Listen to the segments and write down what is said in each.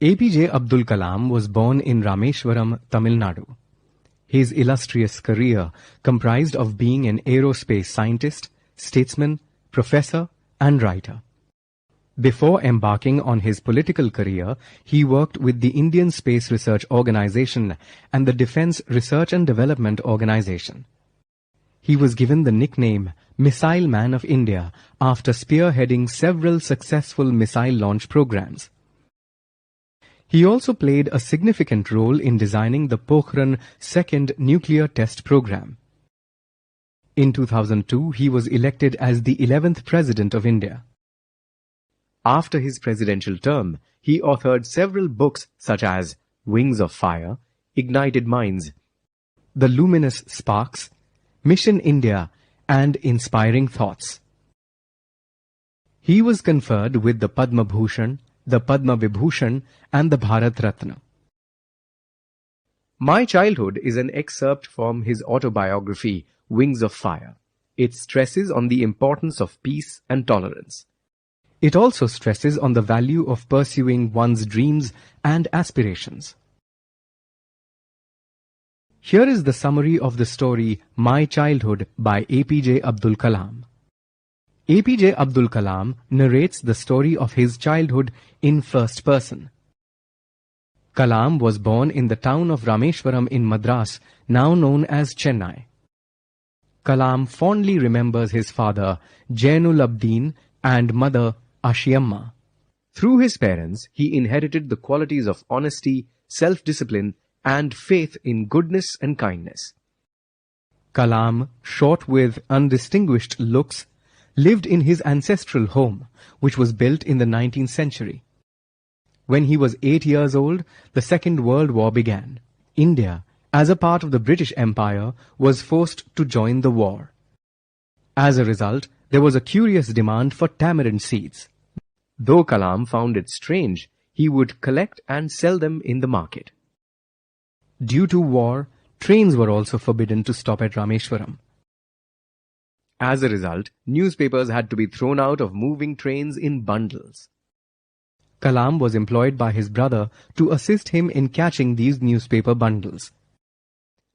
APJ Abdul Kalam was born in Rameshwaram, Tamil Nadu. His illustrious career comprised of being an aerospace scientist, statesman, professor, and writer. Before embarking on his political career, he worked with the Indian Space Research Organization and the Defence Research and Development Organization. He was given the nickname Missile Man of India after spearheading several successful missile launch programs. He also played a significant role in designing the Pokhran second nuclear test program. In 2002, he was elected as the 11th President of India. After his presidential term, he authored several books such as Wings of Fire, Ignited Minds, The Luminous Sparks, Mission India, and Inspiring Thoughts. He was conferred with the Padma Bhushan, the Padma Vibhushan, and the Bharat Ratna. My Childhood is an excerpt from his autobiography, Wings of Fire. It stresses on the importance of peace and tolerance. It also stresses on the value of pursuing one's dreams and aspirations. Here is the summary of the story My Childhood by APJ Abdul Kalam. APJ Abdul Kalam narrates the story of his childhood in first person. Kalam was born in the town of Rameshwaram in Madras, now known as Chennai. Kalam fondly remembers his father, Jainul Abdin, and mother, Ashiyamma. Through his parents, he inherited the qualities of honesty, self-discipline, and faith in goodness and kindness. Kalam, short with undistinguished looks, lived in his ancestral home, which was built in the 19th century. When he was 8 years old, the Second World War began. India, as a part of the British Empire, was forced to join the war. As a result, there was a curious demand for tamarind seeds. Though Kalam found it strange, he would collect and sell them in the market. Due to war, trains were also forbidden to stop at Rameshwaram. As a result, newspapers had to be thrown out of moving trains in bundles. Kalam was employed by his brother to assist him in catching these newspaper bundles.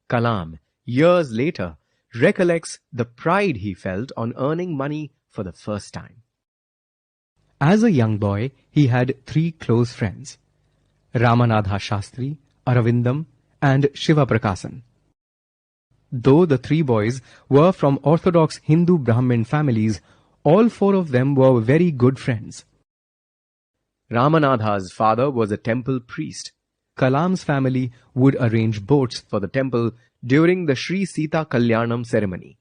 Kalam, years later, recollects the pride he felt on earning money for the first time. As a young boy, he had 3 close friends, Ramanatha Shastri, Aravindam, and Shiva Prakasan. Though the 3 boys were from orthodox Hindu Brahmin families, all 4 of them were very good friends. Ramanatha's father was a temple priest. Kalam's family would arrange boats for the temple during the Sri Sita Kalyanam ceremony.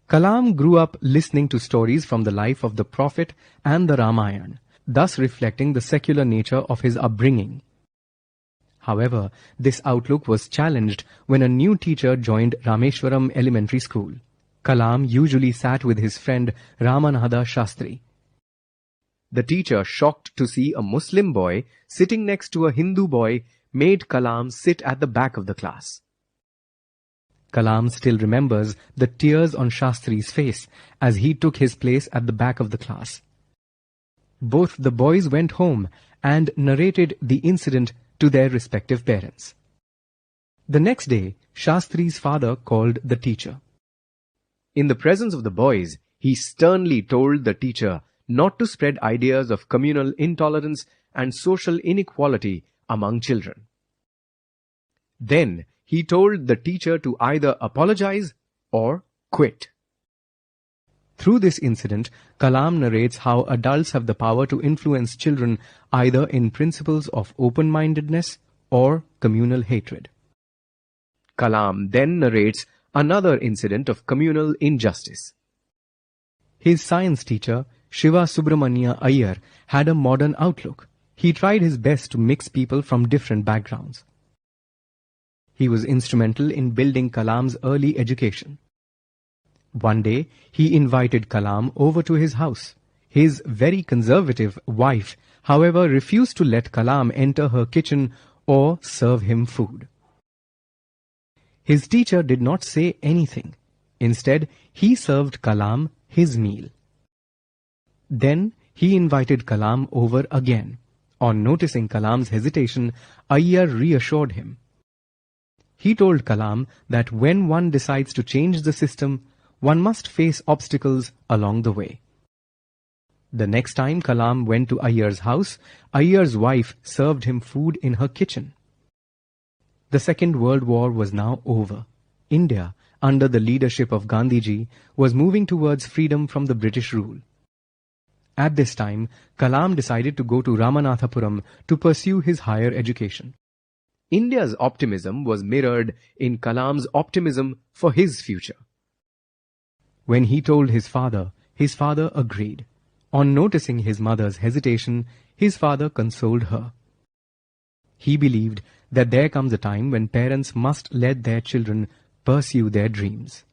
Kalam grew up listening to stories from the life of the Prophet and the Ramayana, thus reflecting the secular nature of his upbringing. However, this outlook was challenged when a new teacher joined Rameshwaram Elementary School. Kalam usually sat with his friend Ramanatha Shastri. The teacher, shocked to see a Muslim boy sitting next to a Hindu boy, made Kalam sit at the back of the class. Kalam still remembers the tears on Shastri's face as he took his place at the back of the class. Both the boys went home and narrated the incident to their respective parents. The next day, Shastri's father called the teacher. In the presence of the boys, he sternly told the teacher not to spread ideas of communal intolerance and social inequality among children. Then he told the teacher to either apologize or quit. Through this incident, Kalam narrates how adults have the power to influence children either in principles of open-mindedness or communal hatred. Kalam then narrates another incident of communal injustice. His science teacher, Shiva Subramania Iyer, had a modern outlook. He tried his best to mix people from different backgrounds. He was instrumental in building Kalam's early education. One day, he invited Kalam over to his house. His very conservative wife, however, refused to let Kalam enter her kitchen or serve him food. His teacher did not say anything. Instead, he served Kalam his meal. Then he invited Kalam over again. On noticing Kalam's hesitation, Iyer reassured him. He told Kalam that when one decides to change the system, one must face obstacles along the way. The next time Kalam went to Iyer's house, Iyer's wife served him food in her kitchen. The Second World War was now over. India, under the leadership of Gandhiji, was moving towards freedom from the British rule. At this time, Kalam decided to go to Ramanathapuram to pursue his higher education. India's optimism was mirrored in Kalam's optimism for his future. When he told his father agreed. On noticing his mother's hesitation, his father consoled her. He believed that there comes a time when parents must let their children pursue their dreams.